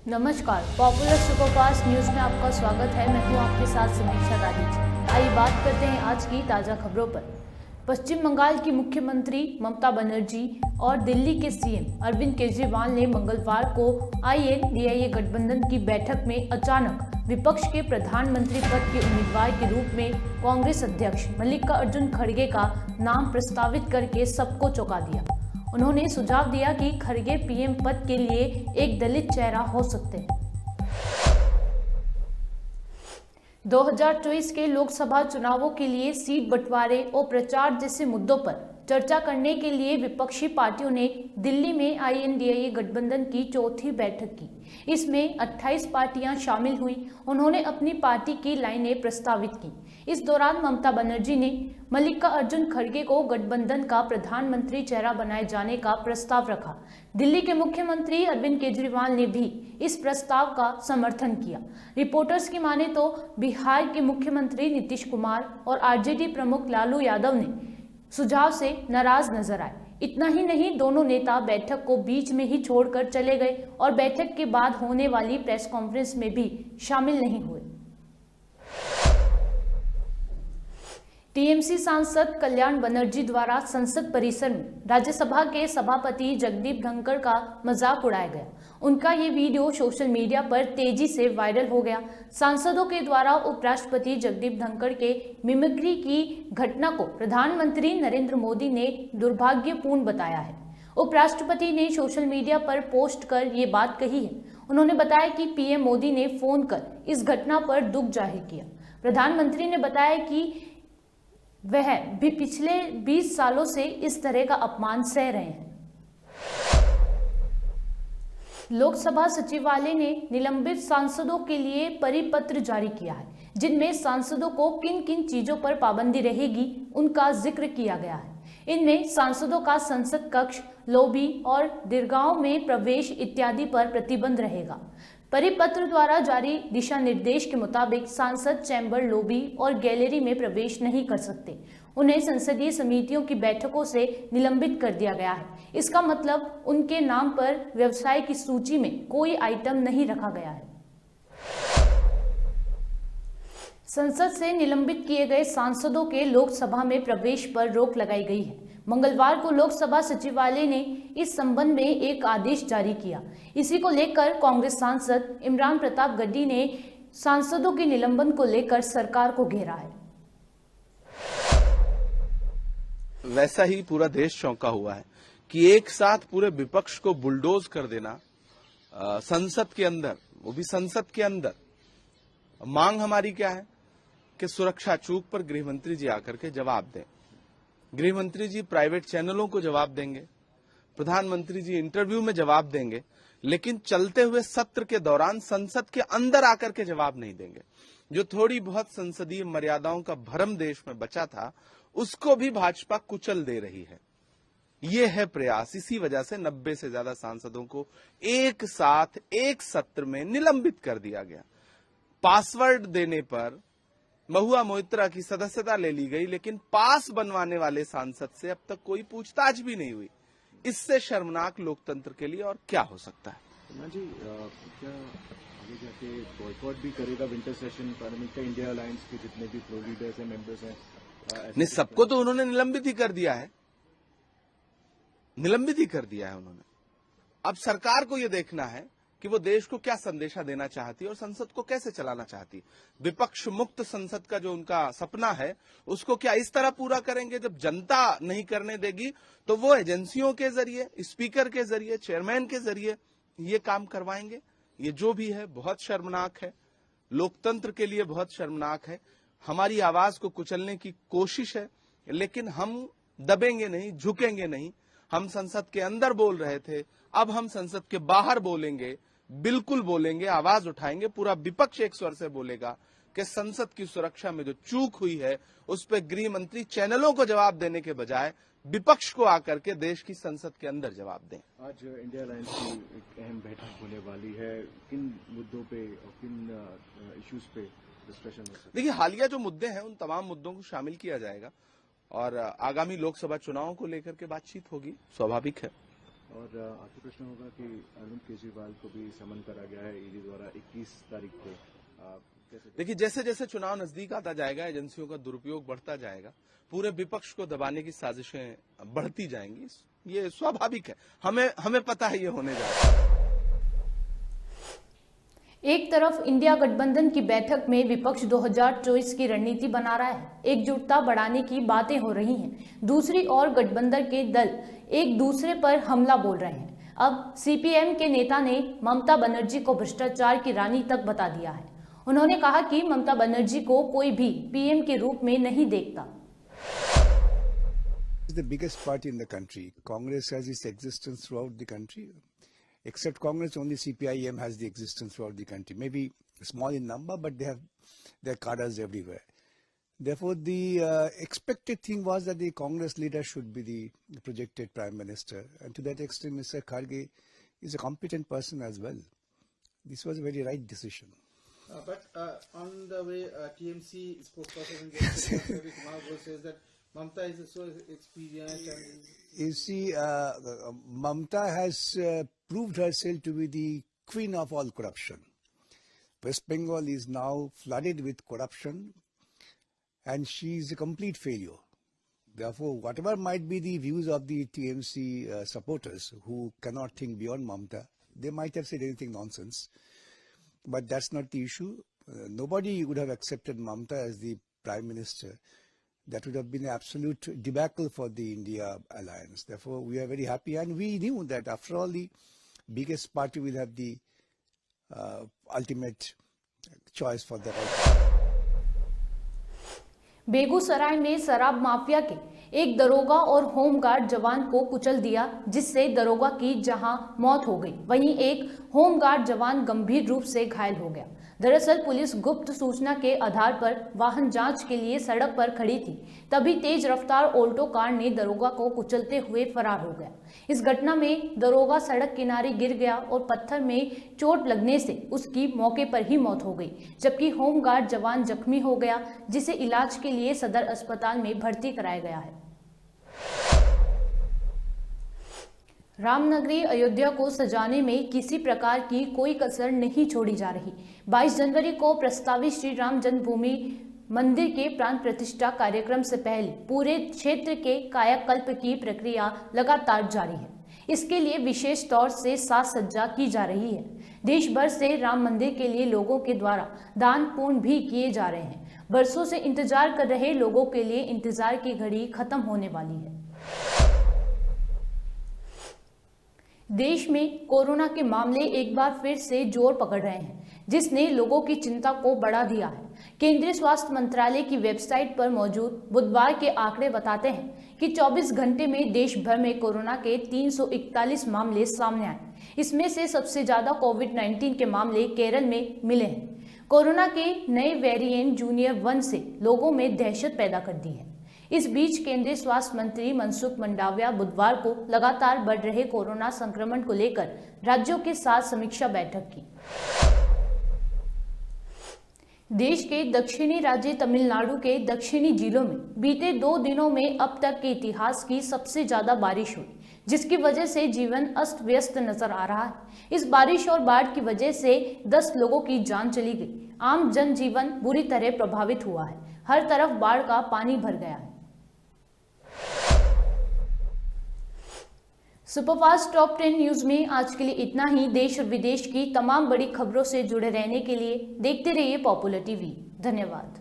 नमस्कार, popular superfast news में आपका स्वागत है। मैं हूं आपके साथ समीक्षा गांधी। आइए बात करते हैं आज की ताजा खबरों पर। पश्चिम बंगाल की मुख्यमंत्री ममता बनर्जी और दिल्ली के सीएम अरविंद केजरीवाल ने मंगलवार को INDIA गठबंधन की बैठक में अचानक विपक्ष के प्रधानमंत्री पद के उम्मीदवार के रूप में कांग्रेस अध्यक्ष मल्लिकार्जुन खड़गे का नाम प्रस्तावित करके सबको चौंका दिया। उन्होंने सुझाव दिया कि खड़गे PM पद के लिए एक दलित चेहरा हो सकते हैं। 2024 के लोकसभा चुनावों के लिए सीट बंटवारे और प्रचार जैसे मुद्दों पर चर्चा करने के लिए विपक्षी पार्टियों ने दिल्ली में INDIA गठबंधन की चौथी बैठक की। इसमें 28 पार्टियां शामिल हुई। उन्होंने अपनी पार्टी की लाइनें प्रस्तावित की। इस दौरान ममता बनर्जी ने मल्लिकार्जुन खड़गे को गठबंधन का प्रधानमंत्री चेहरा बनाए जाने का प्रस्ताव रखा। दिल्ली के मुख्यमंत्री अरविंद केजरीवाल ने भी इस प्रस्ताव का समर्थन किया। रिपोर्टर्स की माने तो बिहार के मुख्यमंत्री नीतीश कुमार और RJD प्रमुख लालू यादव ने सुझाव से नाराज नजर आए। इतना ही नहीं, दोनों नेता बैठक को बीच में ही छोड़कर चले गए और बैठक के बाद होने वाली प्रेस कॉन्फ्रेंस में भी शामिल नहीं हुए। TMC सांसद कल्याण बनर्जी द्वारा संसद परिसर में राज्यसभा के सभापति जगदीप धनखड़ का मजाक उड़ाया गया। उनका ये वीडियो सोशल मीडिया पर तेजी से वायरल हो गया। सांसदों के द्वारा उपराष्ट्रपति जगदीप धनखड़ के मिमिक्री की घटना को प्रधानमंत्री नरेंद्र मोदी ने दुर्भाग्यपूर्ण बताया है। उपराष्ट्रपति ने सोशल मीडिया पर पोस्ट कर ये बात कही है। उन्होंने बताया कि PM मोदी ने फोन कर इस घटना पर दुख जाहिर किया। प्रधानमंत्री ने बताया कि वह भी पिछले 20 सालों से इस तरह का अपमान सह रहे हैं। लोकसभा सचिवालय ने निलंबित सांसदों के लिए परिपत्र जारी किया है, जिनमें सांसदों को किन किन चीजों पर पाबंदी रहेगी उनका जिक्र किया गया है। इनमें सांसदों का संसद कक्ष, लॉबी और दीर्घाओं में प्रवेश इत्यादि पर प्रतिबंध रहेगा। परिपत्र द्वारा जारी दिशा निर्देश के मुताबिक सांसद चैम्बर, लॉबी और गैलरी में प्रवेश नहीं कर सकते। उन्हें संसदीय समितियों की बैठकों से निलंबित कर दिया गया है। इसका मतलब उनके नाम पर व्यवसाय की सूची में कोई आइटम नहीं रखा गया है। संसद से निलंबित किए गए सांसदों के लोकसभा में प्रवेश पर रोक लगाई गई है। मंगलवार को लोकसभा सचिवालय ने इस संबंध में एक आदेश जारी किया। इसी को लेकर कांग्रेस सांसद इमरान प्रताप गड्डी ने सांसदों के निलंबन को लेकर सरकार को घेरा है। वैसा ही पूरा देश चौंका हुआ है कि एक साथ पूरे विपक्ष को बुलडोज कर देना संसद के अंदर, वो भी संसद के अंदर। मांग हमारी क्या है कि सुरक्षा चूक पर गृहमंत्री जी आकर के जवाब दें। गृहमंत्री जी प्राइवेट चैनलों को जवाब देंगे, प्रधानमंत्री जी इंटरव्यू में जवाब देंगे, लेकिन चलते हुए सत्र के दौरान संसद के अंदर आकर के जवाब नहीं देंगे। जो थोड़ी बहुत संसदीय मर्यादाओं का भ्रम देश में बचा था, उसको भी भाजपा कुचल दे रही है। ये है प्रयास। इसी वजह से 90 से ज्यादा सांसदों को एक साथ एक सत्र में निलंबित कर दिया गया। पासवर्ड देने पर महुआ मोइत्रा की सदस्यता ले ली गई, लेकिन पास बनवाने वाले सांसद से अब तक कोई पूछताछ भी नहीं हुई। इससे शर्मनाक लोकतंत्र के लिए और क्या हो सकता है। जी, क्या आगे जाके बॉयकॉट भी करेगा विंटर सेशन पार्लियामेंट का इंडिया अलायंस के जितने भी प्रो लीडर्स हैं, मेंबर्स हैं? नहीं, सबको तो उन्होंने निलंबित ही कर दिया है, निलंबित ही कर दिया है उन्होंने। अब सरकार को यह देखना है कि वो देश को क्या संदेशा देना चाहती है और संसद को कैसे चलाना चाहती है। विपक्ष मुक्त संसद का जो उनका सपना है, उसको क्या इस तरह पूरा करेंगे? जब जनता नहीं करने देगी तो वो एजेंसियों के जरिए, स्पीकर के जरिए, चेयरमैन के जरिए ये काम करवाएंगे। ये जो भी है बहुत शर्मनाक है, लोकतंत्र के लिए बहुत शर्मनाक है। हमारी आवाज को कुचलने की कोशिश है, लेकिन हम दबेंगे नहीं, झुकेंगे नहीं। हम संसद के अंदर बोल रहे थे, अब हम संसद के बाहर बोलेंगे, बिल्कुल बोलेंगे, आवाज उठाएंगे। पूरा विपक्ष एक स्वर से बोलेगा कि संसद की सुरक्षा में जो चूक हुई है उस पर गृह मंत्री चैनलों को जवाब देने के बजाय विपक्ष को आकर के देश की संसद के अंदर जवाब दें। आज इंडिया अलायंस की एक अहम बैठक होने वाली है। किन मुद्दों पे और किन इश्यूज पे डिस्कशन हो सकता है? देखिए, हालिया जो मुद्दे हैं उन तमाम मुद्दों को शामिल किया जाएगा और आगामी लोकसभा चुनावों को लेकर के बातचीत होगी, स्वाभाविक है। और आखिरी प्रश्न होगा कि अरविंद केजरीवाल को भी समन करा गया है ईडी द्वारा 21 तारीख को। देखिए, जैसे जैसे चुनाव नजदीक आता जाएगा, एजेंसियों का दुरुपयोग बढ़ता जाएगा, पूरे विपक्ष को दबाने की साजिशें बढ़ती जाएंगी। ये स्वाभाविक है, हमें पता है ये होने जा रहा है। एक तरफ इंडिया गठबंधन की बैठक में विपक्ष 2024 की रणनीति बना रहा है, एकजुटता बढ़ाने की बातें हो रही हैं। दूसरी ओर गठबंधन के दल एक दूसरे पर हमला बोल रहे हैं। अब सीपीएम के नेता ने ममता बनर्जी को भ्रष्टाचार की रानी तक बता दिया है। उन्होंने कहा कि ममता बनर्जी को कोई भी पीएम के रूप में नहीं देखता। The biggest party in the country. Congress has its existence throughout the country. Except Congress, only CPIM has the existence throughout the country. Maybe small in number, but they have their cadres everywhere. Therefore, the expected thing was that the Congress leader should be the projected Prime Minister. And to that extent, Mr. Kharge is a competent person as well. This was a very right decision. But on the way, TMC spokesperson says that Mamta is so experienced. And you see, Mamta has proved herself to be the queen of all corruption. West Bengal is now flooded with corruption, and she is a complete failure. Therefore, whatever might be the views of the TMC supporters who cannot think beyond Mamta, they might have said anything nonsense. But that's not the issue. Nobody would have accepted Mamta as the Prime Minister. That would have been an absolute debacle for the India alliance. Therefore, we are very happy, and we knew that after all, the biggest party will have the ultimate choice for the right. Begusarai में शराब mafia के एक दरोगा और home guard जवान को कुचल दिया, जिससे दरोगा की जहां मौत हो गई, वहीं एक होमगार्ड जवान गंभीर रूप से घायल हो गया। दरअसल पुलिस गुप्त सूचना के आधार पर वाहन जांच के लिए सड़क पर खड़ी थी, तभी तेज रफ्तार ऑल्टो कार ने दरोगा को कुचलते हुए फरार हो गया। इस घटना में दरोगा सड़क किनारे गिर गया और पत्थर में चोट लगने से उसकी मौके पर ही मौत हो गई, जबकि होमगार्ड जवान जख्मी हो गया, जिसे इलाज के लिए सदर अस्पताल में भर्ती कराया गया है। रामनगरी अयोध्या को सजाने में किसी प्रकार की कोई कसर नहीं छोड़ी जा रही। 22 जनवरी को प्रस्तावित श्री राम जन्मभूमि मंदिर के प्राण प्रतिष्ठा कार्यक्रम से पहले पूरे क्षेत्र के कायाकल्प की प्रक्रिया लगातार जारी है। इसके लिए विशेष तौर से साज सज्जा की जा रही है। देश भर से राम मंदिर के लिए लोगों के द्वारा दान पुण्य भी किए जा रहे हैं। बरसों से इंतजार कर रहे लोगों के लिए इंतजार की घड़ी खत्म होने वाली है। देश में कोरोना के मामले एक बार फिर से जोर पकड़ रहे हैं, जिसने लोगों की चिंता को बढ़ा दिया है। केंद्रीय स्वास्थ्य मंत्रालय की वेबसाइट पर मौजूद बुधवार के आंकड़े बताते हैं कि 24 घंटे में देश भर में कोरोना के 341 मामले सामने आए। इसमें से सबसे ज्यादा कोविड-19 के मामले केरल में मिले हैं। कोरोना के नए वेरिएंट जूनियर 1 से लोगों में दहशत पैदा कर दी है। इस बीच केंद्रीय स्वास्थ्य मंत्री मनसुख मंडाविया बुधवार को लगातार बढ़ रहे कोरोना संक्रमण को लेकर राज्यों के साथ समीक्षा बैठक की। देश के दक्षिणी राज्य तमिलनाडु के दक्षिणी जिलों में बीते 2 दिनों में अब तक के इतिहास की सबसे ज्यादा बारिश हुई, जिसकी वजह से जीवन अस्त व्यस्त नजर आ रहा है। इस बारिश और बाढ़ की वजह से 10 लोगों की जान चली गई। आम जनजीवन बुरी तरह प्रभावित हुआ है। हर तरफ बाढ़ का पानी भर गया है। सुपरफास्ट टॉप 10 न्यूज में आज के लिए इतना ही। देश और विदेश की तमाम बड़ी खबरों से जुड़े रहने के लिए देखते रहिए पॉपुलर टीवी। धन्यवाद।